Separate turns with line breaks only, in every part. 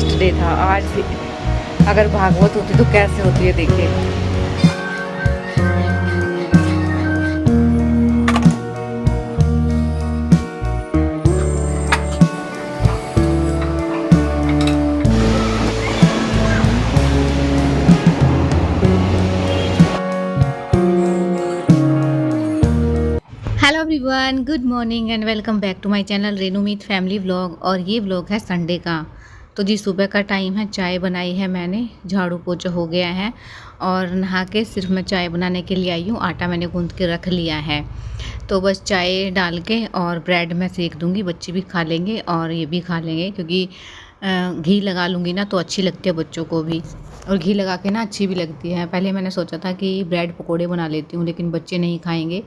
Last day था आज भी। अगर भागवत होती तो कैसे होती है देखिए। Hello everyone, good morning and welcome back to my channel Renu Meet family vlog. और ये व्लॉग है संडे का। तो जी सुबह का टाइम है, चाय बनाई है मैंने, झाड़ू पोछा हो गया है और नहा के सिर्फ मैं चाय बनाने के लिए आई हूँ। आटा मैंने गूंथ के रख लिया है, तो बस चाय डाल के और ब्रेड में सेक दूँगी। बच्चे भी खा लेंगे और ये भी खा लेंगे, क्योंकि घी लगा लूँगी ना तो अच्छी लगती है बच्चों को भी, और घी लगा के ना अच्छी भी लगती है। पहले मैंने सोचा था कि ब्रेड पकोड़े बना लेती हूँ, लेकिन बच्चे नहीं खाएंगे।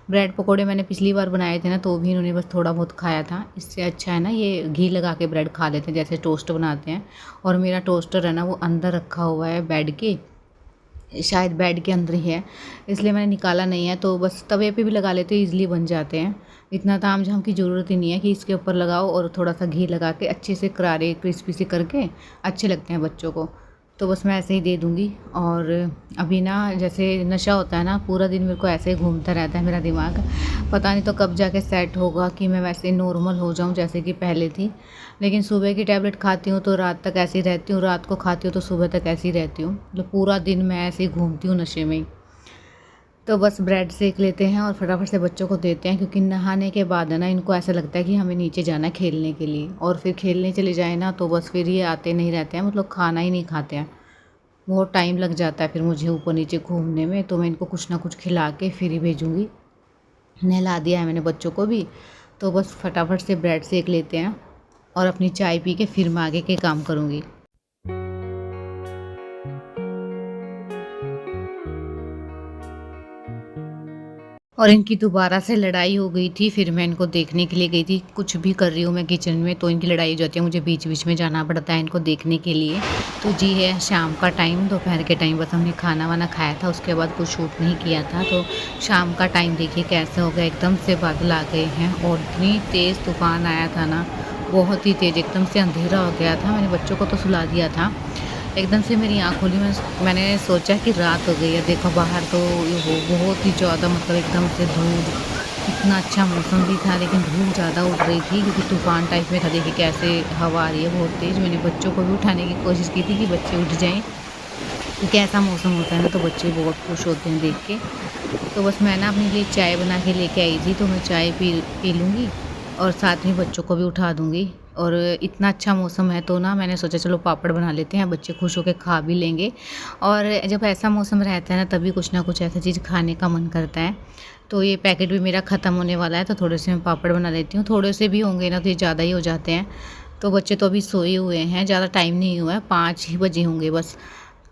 ब्रेड पकोड़े मैंने पिछली बार बनाए थे ना, तो भी इन्होंने बस थोड़ा बहुत खाया था। इससे अच्छा है ना ये घी लगा के ब्रेड खा लेते हैं, जैसे टोस्ट बनाते हैं। और मेरा टोस्टर है ना वो अंदर रखा हुआ है बेड के, शायद बेड के अंदर ही है, इसलिए मैंने निकाला नहीं है। तो बस तवे पे भी लगा लेते हैं, ईज़िली बन जाते हैं। इतना ताम झाम की ज़रूरत ही नहीं है कि इसके ऊपर लगाओ, और थोड़ा सा घी लगा के अच्छे से करारे क्रिस्पी से करके अच्छे लगते हैं बच्चों को। तो बस मैं ऐसे ही दे दूँगी। और अभी ना जैसे नशा होता है ना, पूरा दिन मेरे को ऐसे ही घूमता रहता है मेरा दिमाग। पता नहीं तो कब जाके सेट होगा कि मैं वैसे नॉर्मल हो जाऊँ जैसे कि पहले थी। लेकिन सुबह की टैबलेट खाती हूँ तो रात तक ऐसी रहती हूँ, रात को खाती हूँ तो सुबह तक ऐसी रहती हूँ। मतलब पूरा दिन मैं ऐसे ही घूमती हूँ नशे में ही। तो बस ब्रेड सेक लेते हैं और फटाफट से बच्चों को देते हैं, क्योंकि नहाने के बाद है ना इनको ऐसा लगता है कि हमें नीचे जाना है खेलने के लिए, और फिर खेलने चले जाए ना तो बस फिर ये आते नहीं रहते हैं, मतलब खाना ही नहीं खाते हैं। बहुत टाइम लग जाता है फिर मुझे ऊपर नीचे घूमने में। तो मैं इनको कुछ ना कुछ खिला के फिर ही भेजूँगी। नहला दिया है मैंने बच्चों को भी, तो बस फटाफट से ब्रेड सेक लेते हैं और अपनी चाय पी के फिर मैं आगे के काम करूँगी। और इनकी दोबारा से लड़ाई हो गई थी, फिर मैं इनको देखने के लिए गई थी। कुछ भी कर रही हूँ मैं किचन में तो इनकी लड़ाई हो जाती है, मुझे बीच बीच में जाना पड़ता है इनको देखने के लिए। तो जी है शाम का टाइम, दोपहर के टाइम बस हमने खाना वाना खाया था, उसके बाद कुछ शूट नहीं किया था। तो शाम का टाइम देखिए कैसे हो गया, एकदम से बादल आ गए हैं और इतनी तेज़ तूफ़ान आया था ना, बहुत ही तेज़, एकदम से अंधेरा हो गया था। मैंने बच्चों को तो सुला दिया था, एकदम से मेरी आँख खुली, मैंने सोचा कि रात हो गई है। देखो बाहर तो वो बहुत ही ज़्यादा, मतलब एकदम से धूप, इतना अच्छा मौसम भी था लेकिन धूप ज़्यादा उड़ रही थी, क्योंकि तूफ़ान टाइप में था। देखिए कैसे हवा आ रही है बहुत तेज़। मैंने बच्चों को भी उठाने की कोशिश की थी कि बच्चे उठ जाएँ, क्योंकि ऐसा मौसम होता है ना तो बच्चे बहुत खुश होते हैं देख के। तो बस मैं ना अपने लिए चाय बना के लेके आई थी, तो मैं चाय पी लूँगी और साथ में बच्चों को भी उठा दूँगी। और इतना अच्छा मौसम है तो ना मैंने सोचा चलो पापड़ बना लेते हैं, बच्चे खुश होकर खा भी लेंगे। और जब ऐसा मौसम रहता है ना तभी कुछ ना कुछ ऐसी चीज़ खाने का मन करता है। तो ये पैकेट भी मेरा ख़त्म होने वाला है, तो थोड़े से मैं पापड़ बना लेती हूँ। थोड़े से भी होंगे ना तो ये ज़्यादा ही हो जाते हैं। तो बच्चे तो अभी सोए हुए हैं, ज़्यादा टाइम नहीं हुआ है, 5 ही बजे होंगे बस।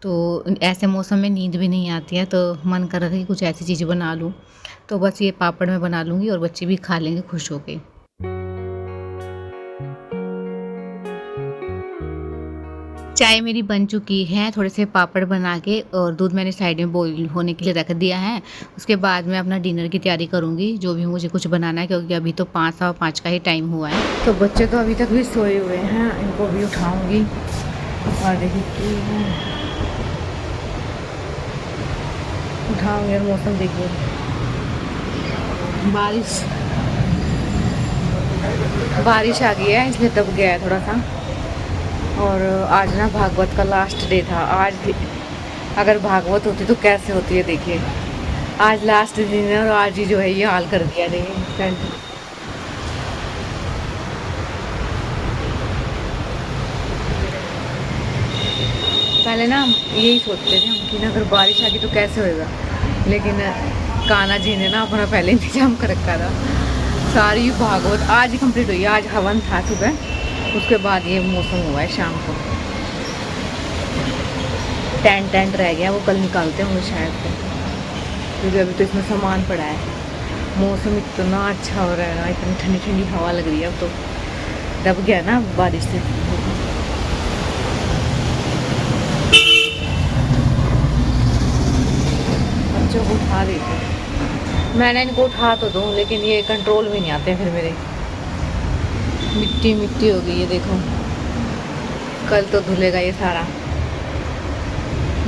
तो ऐसे मौसम में नींद भी नहीं आती है, तो मन कर रहा था कि कुछ ऐसी चीज़ बना लूँ। तो बस ये पापड़ मैं बना लूँगी और बच्चे भी खा लेंगे खुश होके। चाय मेरी बन चुकी है, थोड़े से पापड़ बना के और दूध मैंने साइड में बॉईल होने के लिए रख दिया है। उसके बाद मैं अपना डिनर की तैयारी करूँगी, जो भी मुझे कुछ बनाना है, क्योंकि अभी तो 5 सवा 5 का ही टाइम हुआ है। तो बच्चे तो अभी तक भी सोए हुए हैं, इनको भी उठाऊँगी। और देखिए उठाऊँगी, और मौसम देखिए, बारिश आ गई है इसलिए दब गया है थोड़ा सा। और आज ना भागवत का लास्ट डे था आज भी। अगर भागवत होती तो कैसे होती है देखिए। आज लास्ट दिन है और आज ही जो है ये हाल कर दिया। देखिए पहले ना हम यही सोचते थे हम कि ना अगर बारिश आ गई तो कैसे होएगा, लेकिन कान्हा जी ने ना अपना पहले इंतजाम कर रखा था। सारी भागवत आज ही कंप्लीट हुई है। आज हवन था सुबह, उसके बाद ये मौसम हुआ है शाम को। टेंट रह गया, वो कल निकालते होंगे शायद से, क्योंकि अभी तो इसमें सामान पड़ा है। मौसम इतना अच्छा हो रहा है ना, इतनी ठंडी ठंडी हवा लग रही है। अब तो दब गया ना बारिश से। बच्चों को उठा देते, मैंने इनको उठा तो दूँ लेकिन ये कंट्रोल में नहीं आते फिर मेरे। मिट्टी मिट्टी हो गई है देखो, कल तो धुलेगा ये सारा।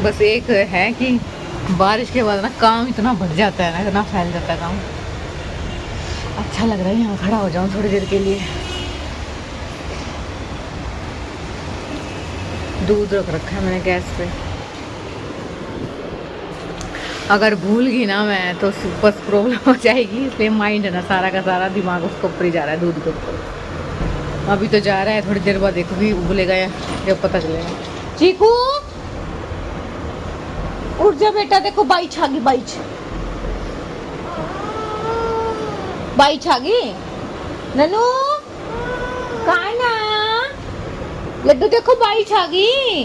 बस एक है कि बारिश के बाद ना काम इतना बढ़ जाता है ना, इतना फैल जाता है काम। अच्छा लग रहा है यहाँ खड़ा हो जाऊँ थोड़ी देर के लिए। दूध रख रखा है मैंने गैस पे। अगर भूल गई ना मैं तो बस प्रॉब्लम हो जाएगी, इसलिए माइंड है ना सारा का सारा दिमाग उसके ऊपर ही जा रहा है, दूध के ऊपर। अभी तो जा रहा है, थोड़ी देर बाद देखो भी उबलेगा या जब पता चलेगा। चीकू उठ जा बेटा, देखो बाइच आ गई, बाइच बाइच आ गई। ननू कहाँ ना लड्डू, देखो बारिश आ गई।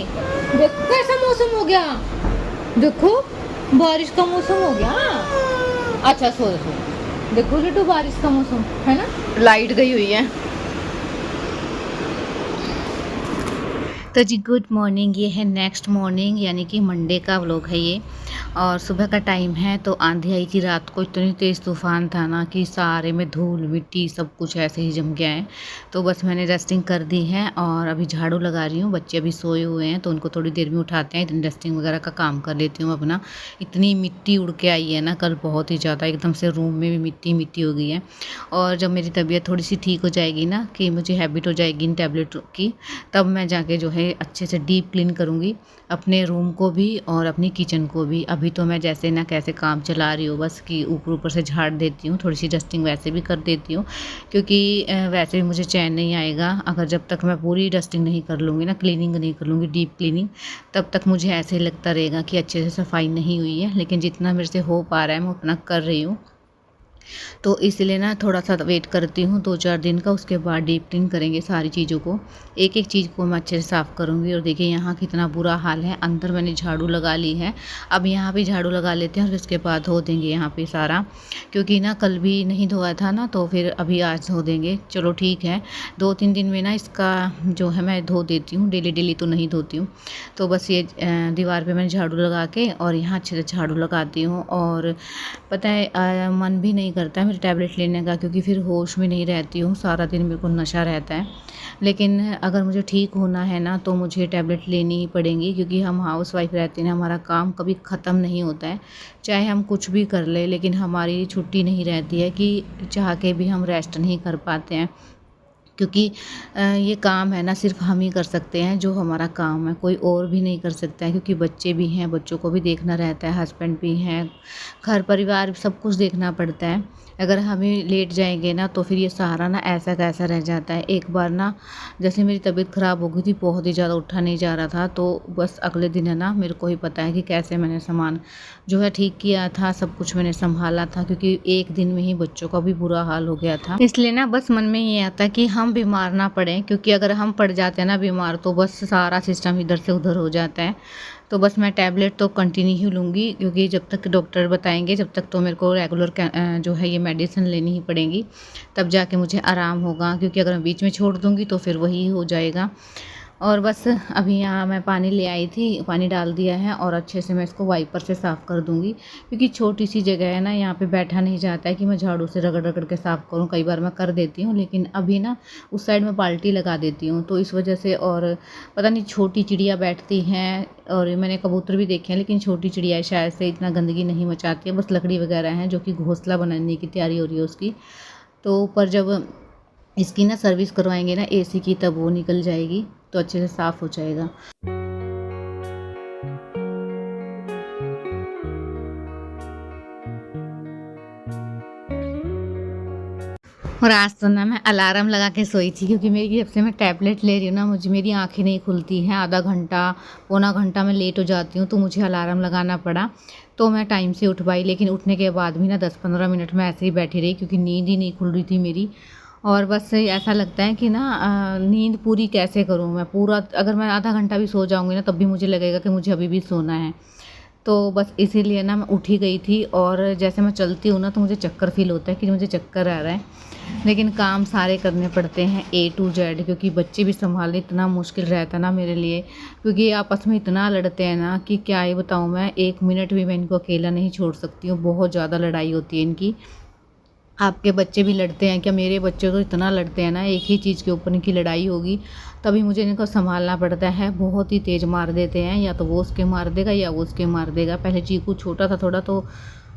देखो कैसा मौसम हो गया, देखो बारिश का मौसम हो गया। अच्छा सो देखो लड्डू, बारिश का मौसम है ना। लाइट गई हुई है। तो जी गुड मॉर्निंग, ये है नेक्स्ट मॉर्निंग यानी कि मंडे का व्लॉग है ये। और सुबह का टाइम है तो आंधी आई थी रात को, इतनी तेज़ तूफ़ान था ना कि सारे में धूल मिट्टी सब कुछ ऐसे ही जम गया है। तो बस मैंने डस्टिंग कर दी है और अभी झाड़ू लगा रही हूँ। बच्चे अभी सोए हुए हैं तो उनको थोड़ी देर में उठाते हैं, इतनी डस्टिंग वगैरह का काम कर लेती हूँ अपना। इतनी मिट्टी उड़ के आई है ना कल, बहुत ही ज़्यादा, एकदम से रूम में भी मिट्टी मिट्टी हो गई है। और जब मेरी तबीयत थोड़ी सी ठीक हो जाएगी ना, कि मुझे हैबिट हो जाएगी इन टैबलेट की, तब मैं जाके जो है अच्छे से डीप क्लीन करूँगी अपने रूम को भी और अपनी किचन को भी। अभी तो मैं जैसे ना कैसे काम चला रही हूँ, बस कि ऊपर ऊपर से झाड़ देती हूँ, थोड़ी सी डस्टिंग वैसे भी कर देती हूँ, क्योंकि वैसे भी मुझे चैन नहीं आएगा अगर जब तक मैं पूरी डस्टिंग नहीं कर लूँगी ना, क्लीनिंग नहीं कर लूँगी डीप क्लीनिंग, तब तक मुझे ऐसे लगता रहेगा कि अच्छे से सफाई नहीं हुई है। लेकिन जितना मेरे से हो पा रहा है मैं उतना कर रही हूँ। तो इसलिए ना थोड़ा सा वेट करती हूँ 2-4 दिन का, उसके बाद डीप क्लीन करेंगे सारी चीज़ों को, एक एक चीज़ को मैं अच्छे से साफ़ करूँगी। और देखिए यहाँ कितना बुरा हाल है। अंदर मैंने झाड़ू लगा ली है, अब यहाँ भी झाड़ू लगा लेते हैं और उसके बाद धो देंगे यहाँ पे सारा, क्योंकि ना कल भी नहीं धोया था ना, तो फिर अभी आज धो देंगे। चलो ठीक है, 2-3 दिन में ना इसका जो है मैं धो देती हूँ, डेली डेली तो नहीं धोती हूँ। तो बस ये दीवार पर मैंने झाड़ू लगा के और यहाँ अच्छे से झाड़ू लगाती हूँ। और पता है मन भी नहीं करता है मेरे टैबलेट लेने का, क्योंकि फिर होश में नहीं रहती हूँ, सारा दिन मेरे को नशा रहता है। लेकिन अगर मुझे ठीक होना है ना तो मुझे टैबलेट लेनी ही पड़ेंगी, क्योंकि हम हाउस वाइफ रहते हैं, हमारा काम कभी ख़त्म नहीं होता है, चाहे हम कुछ भी कर ले, लेकिन हमारी छुट्टी नहीं रहती है कि चाह के भी हम रेस्ट नहीं कर पाते हैं। क्योंकि ये काम है ना सिर्फ हम ही कर सकते हैं, जो हमारा काम है कोई और भी नहीं कर सकता है, क्योंकि बच्चे भी हैं, बच्चों को भी देखना रहता है, हस्बैंड भी हैं, घर परिवार सब कुछ देखना पड़ता है। अगर हम ही लेट जाएंगे ना तो फिर ये सहारा ना ऐसा कैसा रह जाता है। एक बार ना जैसे मेरी तबीयत ख़राब हो गई थी, बहुत ही ज़्यादा उठा नहीं जा रहा था, तो बस अगले दिन है ना मेरे को ही पता है कि कैसे मैंने सामान जो है ठीक किया था, सब कुछ मैंने संभाला था, क्योंकि एक दिन में ही बच्चों का भी बुरा हाल हो गया था। इसलिए ना बस मन में ये आता है कि हम बीमार ना पड़ें, क्योंकि अगर हम पड़ जाते हैं ना बीमार तो बस सारा सिस्टम इधर से उधर हो जाता है। तो बस मैं टैबलेट तो कंटिन्यू ही लूँगी, क्योंकि जब तक डॉक्टर बताएंगे जब तक तो मेरे को रेगुलर जो है ये मेडिसिन लेनी ही पड़ेगी, तब जाके मुझे आराम होगा, क्योंकि अगर मैं बीच में छोड़ दूँगी तो फिर वही हो जाएगा। और बस अभी यहाँ मैं पानी ले आई थी, पानी डाल दिया है और अच्छे से मैं इसको वाइपर से साफ़ कर दूँगी, क्योंकि छोटी सी जगह है ना, यहाँ पे बैठा नहीं जाता है कि मैं झाड़ू से रगड़ रगड़ के साफ़ करूँ। कई बार मैं कर देती हूँ, लेकिन अभी ना उस साइड में बाल्टी लगा देती हूँ, तो इस वजह से। और पता नहीं छोटी चिड़िया बैठती हैं, और मैंने कबूतर भी देखे हैं, लेकिन छोटी चिड़िया शायद से इतना गंदगी नहीं मचाती है, बस लकड़ी वगैरह हैं जो कि घोंसला बनाने की तैयारी हो रही है उसकी। तो ऊपर जब इसकी ना सर्विस करवाएंगे ना एसी की, तब वो निकल जाएगी तो अच्छे से साफ़ हो जाएगा। और आज तो ना मैं अलार्म लगा के सोई थी, क्योंकि मेरी जब से मैं टैबलेट ले रही हूँ ना, मुझे मेरी आंखें नहीं खुलती हैं, आधा घंटा पौना घंटा मैं लेट हो जाती हूँ, तो मुझे अलार्म लगाना पड़ा। तो मैं टाइम से उठ पाई, लेकिन उठने के बाद भी ना 10-15 मिनट में ऐसे ही बैठी रही, क्योंकि नींद ही नहीं खुल रही थी मेरी। और बस ऐसा लगता है कि ना नींद पूरी कैसे करूँ मैं, पूरा अगर मैं आधा घंटा भी सो जाऊँगी ना तब भी मुझे लगेगा कि मुझे अभी भी सोना है। तो बस इसीलिए ना मैं उठ ही गई थी, और जैसे मैं चलती हूँ ना तो मुझे चक्कर फ़ील होता है कि मुझे चक्कर आ रहा है। लेकिन काम सारे करने पड़ते हैं A to Z, क्योंकि बच्चे भी संभालने इतना मुश्किल रहता है ना मेरे लिए, क्योंकि ये आपस में इतना लड़ते हैं ना कि क्या ही बताऊँ मैं, 1 मिनट भी मैं इनको अकेला नहीं छोड़ सकती हूँ, बहुत ज़्यादा लड़ाई होती है इनकी। आपके बच्चे भी लड़ते हैं क्या? मेरे बच्चे तो इतना लड़ते हैं ना, एक ही चीज़ के ऊपर इनकी लड़ाई होगी तभी मुझे इनको सँभालना पड़ता है। बहुत ही तेज़ मार देते हैं, या तो वो उसके मार देगा या वो उसके मार देगा। पहले चीकू छोटा था थोड़ा तो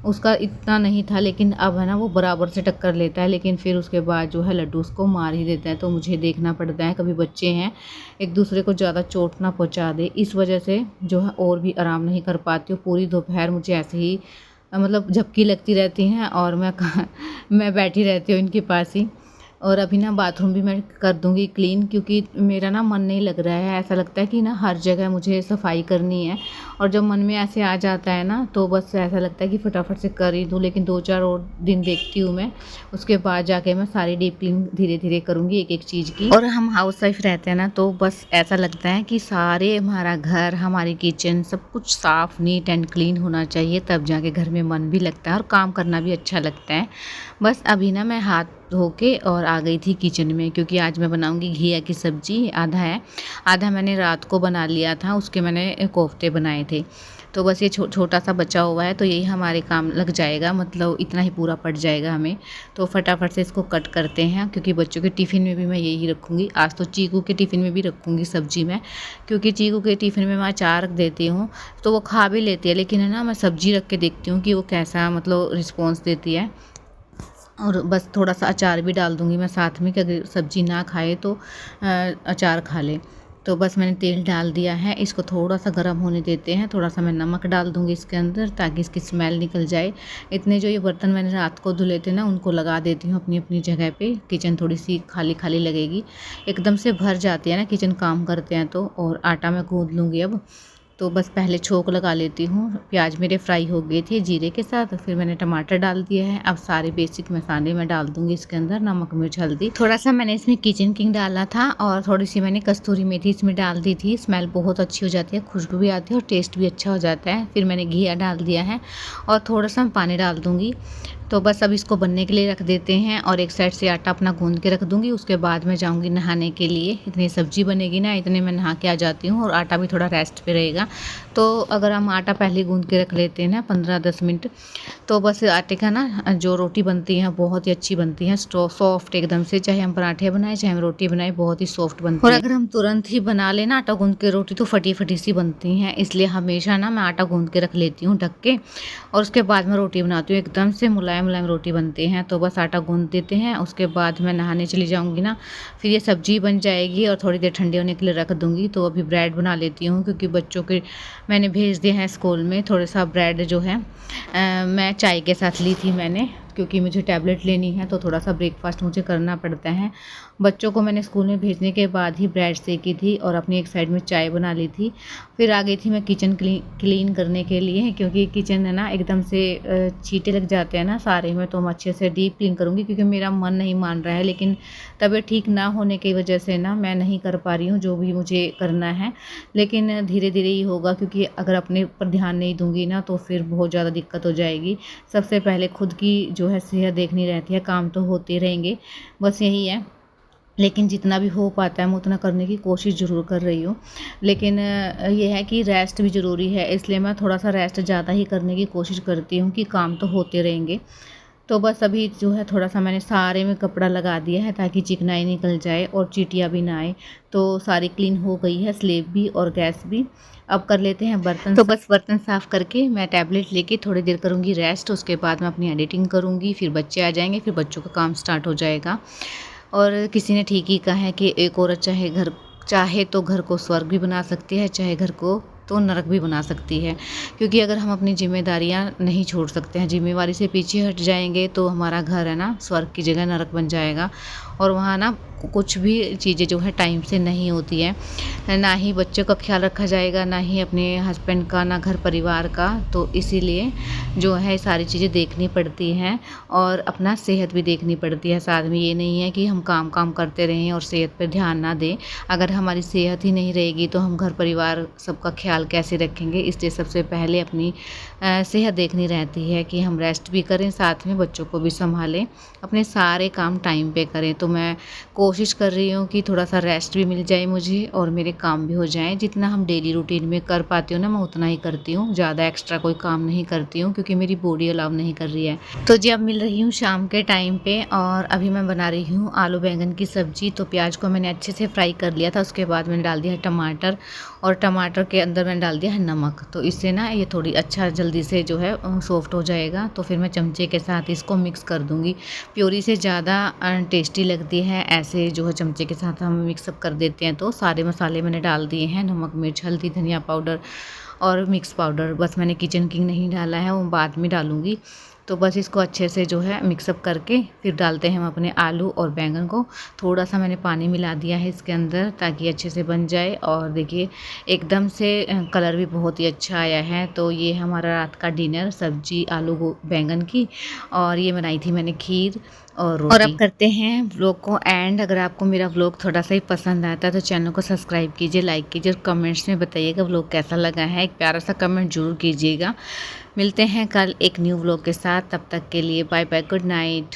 उसका इतना नहीं था, लेकिन अब है ना वो बराबर से टक्कर लेता है, लेकिन फिर उसके बाद जो है लड्डू उसको मार ही देता है। तो मुझे देखना पड़ता है कभी बच्चे हैं एक दूसरे को ज़्यादा चोट ना पहुँचा दे, इस वजह से जो है और भी आराम नहीं कर पाती हूँ। पूरी दोपहर मुझे ऐसे ही मतलब झपकी लगती रहती हैं और मैं बैठी रहती हूँ इनके पास ही। और अभी ना बाथरूम भी मैं कर दूँगी क्लीन, क्योंकि मेरा ना मन नहीं लग रहा है। ऐसा लगता है कि ना हर जगह मुझे सफाई करनी है, और जब मन में ऐसे आ जाता है ना तो बस ऐसा लगता है कि फटाफट से कर ही दूँ। लेकिन 2-4 और दिन देखती हूँ मैं, उसके बाद जाके मैं सारी डीप क्लीन धीरे-धीरे करूँगी एक-एक चीज़ की। और हम हाउसवाइफ रहते हैं ना तो बस ऐसा लगता है कि सारे हमारा घर, हमारी किचन सब कुछ साफ़ नीट एंड क्लीन होना चाहिए, तब जाके घर में मन भी लगता है और काम करना भी अच्छा लगता है। बस अभी ना मैं हाथ धो के और आ गई थी किचन में, क्योंकि आज मैं बनाऊंगी घिया की सब्ज़ी। आधा है, आधा मैंने रात को बना लिया था, उसके मैंने कोफ्ते बनाए थे। तो बस ये छोटा सा बचा हुआ है, तो यही हमारे काम लग जाएगा, मतलब इतना ही पूरा पड़ जाएगा हमें। तो फटाफट से इसको कट करते हैं, क्योंकि बच्चों के टिफ़िन में भी मैं यही रखूँगी। आज तो चीकू के टिफ़िन में भी रखूँगी सब्ज़ी मैं, क्योंकि चीकू के टिफ़िन में मैं अचार रख देती हूँ तो वो खा भी लेती है, लेकिन है ना मैं सब्ज़ी रख के देखती हूँ कि वो कैसा मतलब रिस्पॉन्स देती है। और बस थोड़ा-सा अचार भी डाल दूँगी मैं साथ में, कि अगर सब्ज़ी ना खाए तो अचार खा ले। तो बस मैंने तेल डाल दिया है, इसको थोड़ा-सा गरम होने देते हैं। थोड़ा-सा मैं नमक डाल दूँगी इसके अंदर, ताकि इसकी स्मेल निकल जाए। इतने जो ये बर्तन मैंने रात को धुले थे ना, उनको लगा देती हूँ अपनी-अपनी जगह पे। किचन थोड़ी-सी खाली-खाली लगेगी। एकदम से भर जाती है ना किचन काम करते हैं तो। और आटा मैं गूँथ लूँगी अब। तो बस पहले छोंक लगा लेती हूँ। प्याज मेरे फ्राई हो गए थे जीरे के साथ, फिर मैंने टमाटर डाल दिया है। अब सारे बेसिक मसाले मैं डाल दूँगी इसके अंदर, नमक, मिर्च, हल्दी। थोड़ा-सा मैंने इसमें किचन किंग डाला था और थोड़ी-सी मैंने कस्तूरी मेथी इसमें डाल दी थी। स्मेल बहुत अच्छी हो जाती है, खुशबू भी आती है और टेस्ट भी अच्छा हो जाता है। फिर मैंने घिया डाल दिया है और थोड़ा-सा पानी डाल दूँगी। तो बस अब इसको बनने के लिए रख देते हैं, और एक साइड से आटा अपना गूँध के रख दूँगी। उसके बाद मैं जाऊँगी नहाने के लिए। इतनी सब्ज़ी बनेगी ना, इतने में नहा के आ जाती हूँ और आटा भी थोड़ा रेस्ट पे रहेगा। तो अगर हम आटा पहले गूँध के रख लेते हैं ना 15-10 मिनट, तो बस आटे का ना जो रोटी बनती है बहुत ही अच्छी बनती है, सॉफ्ट एकदम से। चाहे हम पराठे बनाएं चाहे हम रोटी बनाएं, बहुत ही सॉफ्ट बनती है। और अगर हम तुरंत ही बना लेना आटा गूँध के रोटी, तो फटी-फटी सी बनती हैं। इसलिए हमेशा ना मैं आटा गूँध के रख लेती हूँ ढक के, और उसके बाद मैं रोटी बनाती हूँ। एकदम से मुलायम-मुलायम रोटी बनते हैं। तो बस आटा गूँध देते हैं, उसके बाद मैं नहाने चली जाऊँगी ना, फिर ये सब्ज़ी बन जाएगी और थोड़ी देर ठंडे होने के लिए रख दूँगी। तो अभी ब्रेड बना लेती हूँ, क्योंकि बच्चों के मैंने भेज दिए हैं स्कूल में। थोड़ा-सा ब्रेड जो है मैं चाय के साथ ली थी मैंने, क्योंकि मुझे टैबलेट लेनी है, तो थोड़ा-सा ब्रेकफ़ास्ट मुझे करना पड़ता है। बच्चों को मैंने स्कूल में भेजने के बाद ही ब्रेड सेकी थी और अपनी एक साइड में चाय बना ली थी। फिर आ गई थी मैं किचन क्लीन करने के लिए, क्योंकि किचन है ना एकदम से छींटे लग जाते हैं ना सारे में, तो हम अच्छे से डीप क्लीन करूँगी, क्योंकि मेरा मन नहीं मान रहा है। लेकिन तबीयत ठीक ना होने की वजह से ना मैं नहीं कर पा रही हूँ जो भी मुझे करना है। लेकिन धीरे-धीरे ही होगा, क्योंकि अगर अपने ऊपर ध्यान नहीं दूँगी ना तो फिर बहुत ज़्यादा दिक्कत हो जाएगी। सबसे पहले खुद की जो है सेहत देखनी रहती है, काम तो होते रहेंगे, बस यही है। लेकिन जितना भी हो पाता है मैं उतना करने की कोशिश ज़रूर कर रही हूँ। लेकिन ये है कि रेस्ट भी ज़रूरी है, इसलिए मैं थोड़ा-सा रेस्ट ज़्यादा ही करने की कोशिश करती हूँ कि काम तो होते रहेंगे। तो बस अभी जो है थोड़ा-सा मैंने सारे में कपड़ा लगा दिया है, ताकि चिकनाई निकल जाए और चींटियाँ भी ना आए। तो सारी क्लीन हो गई है, स्लेब भी और गैस भी। अब कर लेते हैं बर्तन। तो बस बर्तन साफ़ करके मैं टैबलेट लेके थोड़ी देर करूँगी रेस्ट, उसके बाद मैं अपनी एडिटिंग करूँगी। फिर बच्चे आ जाएँगे, फिर बच्चों का काम स्टार्ट हो जाएगा। और किसी ने ठीक ही कहा है कि एक औरत चाहे तो घर को स्वर्ग भी बना सकती है, चाहे घर को तो नरक भी बना सकती है। क्योंकि अगर हम अपनी ज़िम्मेदारियाँ नहीं छोड़ सकते हैं, ज़िम्मेवारी से पीछे हट जाएँगे, तो हमारा घर है ना स्वर्ग की जगह नरक बन जाएगा। और वहाँ ना कुछ भी चीज़ें जो है टाइम से नहीं होती हैं, ना ही बच्चों का ख्याल रखा जाएगा, ना ही अपने हस्बैंड का, ना घर परिवार का। तो इसीलिए जो है सारी चीज़ें देखनी पड़ती हैं, और अपना सेहत भी देखनी पड़ती है साथ में। ये नहीं है कि हम काम करते रहें और सेहत पर ध्यान ना दें। अगर हमारी सेहत ही नहीं रहेगी तो हम घर परिवार सबका ख्याल ख्याल कैसे रखेंगे, इसलिए सबसे पहले अपनी सेहत देखनी रहती है कि हम रेस्ट भी करें, साथ में बच्चों को भी सँभालें, अपने सारे काम टाइम पे करें। तो मैं कोशिश कर रही हूँ कि थोड़ा-सा रेस्ट भी मिल जाए मुझे और मेरे काम भी हो जाएँ। जितना हम डेली रूटीन में कर पाती हूँ ना, मैं उतना ही करती हूँ, ज़्यादा एक्स्ट्रा कोई काम नहीं करती हूँ क्योंकि मेरी बॉडी अलाउ नहीं कर रही है। तो जी अब मिल रही हूँ शाम के टाइम पे और अभी मैं बना रही हूँ आलू बैंगन की सब्ज़ी। तो प्याज को मैंने अच्छे से फ्राई कर लिया था, उसके बाद मैंने डाल दिया है टमाटर और टमाटर के अंदर मैंने डाल दिया है नमक। तो इससे ना ये थोड़ी अच्छा जल्दी से जो है सॉफ्ट हो जाएगा। तो फिर मैं चमचे के साथ इसको मिक्स कर दूँगी। प्योरी से ज़्यादा टेस्टी लगती है, ऐसे जो है चमचे के साथ हम मिक्सअप कर देते हैं। तो सारे मसाले मैंने डाल दिए हैं, नमक, मिर्च, हल्दी, धनिया पाउडर और मिक्स पाउडर। बस मैंने किचन किंग नहीं डाला है, वो बाद में डालूँगी। तो बस इसको अच्छे से जो है मिक्सअप करके फिर डालते हैं हम अपने आलू और बैंगन को। थोड़ा-सा मैंने पानी मिला दिया है इसके अंदर ताकि अच्छे से बन जाए और देखिए एकदम से कलर भी बहुत ही अच्छा आया है। तो ये हमारा रात का डिनर सब्ज़ी आलू बैंगन की और ये बनाई थी मैंने खीर और रोटी। और अब करते हैं व्लॉग को एंड। अगर आपको मेरा व्लॉग थोड़ा-सा ही पसंद आता है तो चैनल को सब्सक्राइब कीजिए, लाइक कीजिए और कमेंट्स में बताइएगा व्लॉग कैसा लगा है। एक प्यारा-सा कमेंट ज़रूर कीजिएगा। मिलते हैं कल एक न्यू व्लॉग के साथ, तब तक के लिए बाय बाय, गुड नाइट।